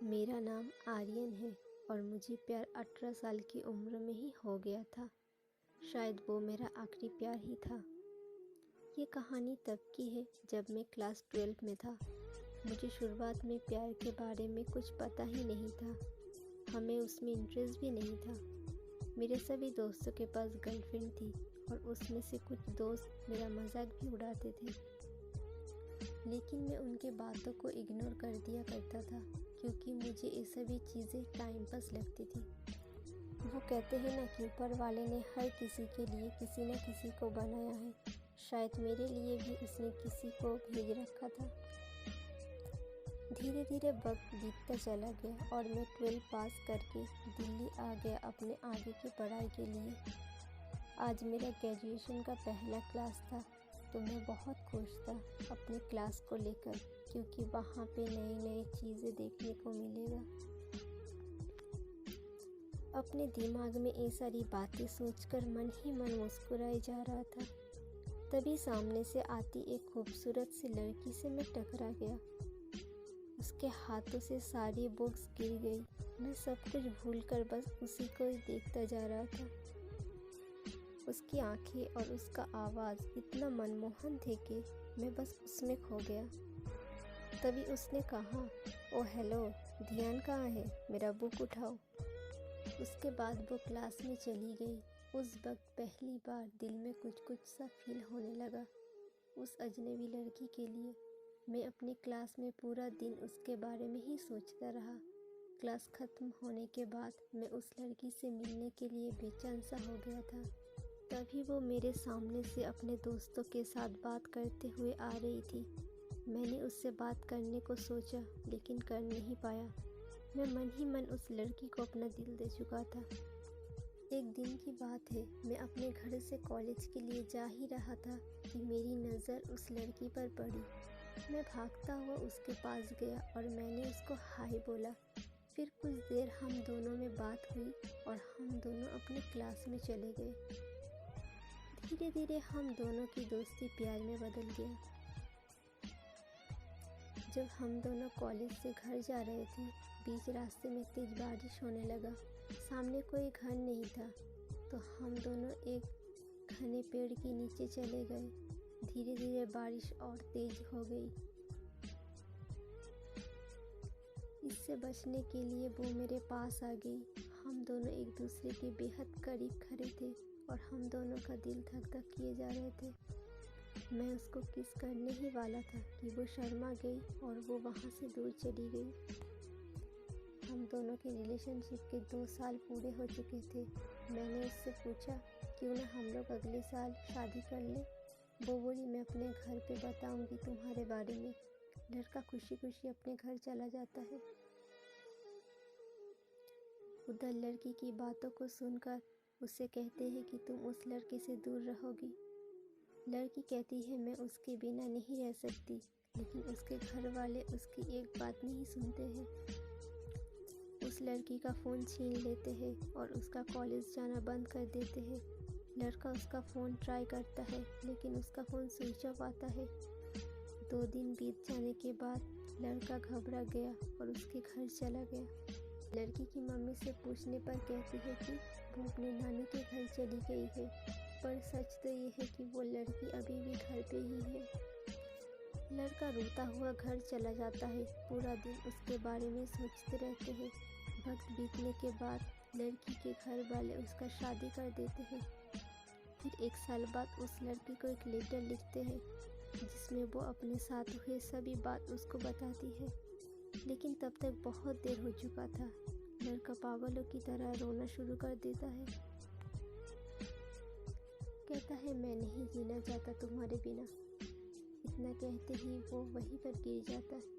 मेरा नाम आर्यन है और मुझे प्यार 18 साल की उम्र में ही हो गया था। शायद वो मेरा आखिरी प्यार ही था। ये कहानी तब की है जब मैं क्लास 12 में था। मुझे शुरुआत में प्यार के बारे में कुछ पता ही नहीं था। हमें उसमें इंटरेस्ट भी नहीं था। मेरे सभी दोस्तों के पास गर्लफ्रेंड थी और उसमें से कुछ दोस्त मेरा मजाक भी उड़ाते थे, लेकिन मैं उनके बातों को इग्नोर कर दिया करता था क्योंकि मुझे ये सभी चीज़ें टाइम पास लगती थी। वो कहते हैं ना कि ऊपर वाले ने हर किसी के लिए किसी न किसी को बनाया है। शायद मेरे लिए भी उसने किसी को भेज रखा था। धीरे धीरे वक्त बीतता चला गया और मैं 12 पास करके दिल्ली आ गया अपने आगे की पढ़ाई के लिए। आज मेरा ग्रेजुएशन का पहला क्लास था तो मैं बहुत खुश था अपने क्लास को लेकर, क्योंकि वहाँ पे नई नई चीज़ें देखने को मिलेगा। अपने दिमाग में ये सारी बातें सोचकर मन ही मन मुस्कुराए जा रहा था। तभी सामने से आती एक खूबसूरत सी लड़की से मैं टकरा गया। उसके हाथों से सारी बुक्स गिर गई। मैं सब कुछ भूलकर बस उसी को ही देखता जा रहा था। उसकी आंखें और उसका आवाज़ इतना मनमोहन थे कि मैं बस उसमें खो गया। तभी उसने कहा, ओ हेलो, ध्यान कहाँ है, मेरा बुक उठाओ। उसके बाद वो क्लास में चली गई। उस वक्त पहली बार दिल में कुछ कुछ सा फील होने लगा उस अजनबी लड़की के लिए। मैं अपनी क्लास में पूरा दिन उसके बारे में ही सोचता रहा। क्लास ख़त्म होने के बाद मैं उस लड़की से मिलने के लिए बेचैन सा हो गया था। तभी वो मेरे सामने से अपने दोस्तों के साथ बात करते हुए आ रही थी। मैंने उससे बात करने को सोचा लेकिन कर नहीं पाया। मैं मन ही मन उस लड़की को अपना दिल दे चुका था। एक दिन की बात है, मैं अपने घर से कॉलेज के लिए जा ही रहा था कि मेरी नज़र उस लड़की पर पड़ी। मैं भागता हुआ उसके पास गया और मैंने उसको हाय बोला। फिर कुछ देर हम दोनों में बात हुई और हम दोनों अपने क्लास में चले गए। धीरे धीरे हम दोनों की दोस्ती प्यार में बदल गया। जब हम दोनों कॉलेज से घर जा रहे थे, बीच रास्ते में तेज बारिश होने लगा। सामने कोई घर नहीं था तो हम दोनों एक घने पेड़ के नीचे चले गए। धीरे धीरे बारिश और तेज हो गई। इससे बचने के लिए वो मेरे पास आ गई। हम दोनों एक दूसरे के बेहद करीब खड़े थे और हम दोनों का दिल धक धक किए जा रहे थे। मैं उसको किस करने ही वाला था कि वो शर्मा गई और वो वहाँ से दूर चली गई। हम दोनों के रिलेशनशिप के 2 साल पूरे हो चुके थे। मैंने उससे पूछा, क्यों ना हम लोग अगले साल शादी कर लें। वो बोली, मैं अपने घर पे बताऊंगी तुम्हारे बारे में। लड़का खुशी खुशी अपने घर चला जाता है। उधर लड़की की बातों को सुनकर उससे कहते हैं कि तुम उस लड़के से दूर रहोगी। लड़की कहती है, मैं उसके बिना नहीं रह सकती, लेकिन उसके घर वाले उसकी एक बात नहीं सुनते हैं। उस लड़की का फ़ोन छीन लेते हैं और उसका कॉलेज जाना बंद कर देते हैं। लड़का उसका फ़ोन ट्राई करता है लेकिन उसका फ़ोन स्विच ऑफ आता है। 2 दिन बीत जाने के बाद लड़का घबरा गया और उसके घर चला गया। लड़की की मम्मी से पूछने पर कहती है कि वो अपने नानी के घर चली गई है, पर सच तो ये है कि वो लड़की अभी भी घर पे ही है। लड़का रोता हुआ घर चला जाता है। पूरा दिन उसके बारे में सोचते रहते हैं। वक्त बीतने के बाद लड़की के घर वाले उसका शादी कर देते हैं। फिर 1 साल बाद उस लड़की को एक लेटर लिखते हैं जिसमें वो अपने साथ हुए सभी बात उसको बताती है। लेकिन तब तक बहुत देर हो चुका था। लड़का पागलों की तरह रोना शुरू कर देता है। कहता है, मैं नहीं जीना चाहता तुम्हारे बिना। इतना कहते ही वो वहीं पर गिर जाता है।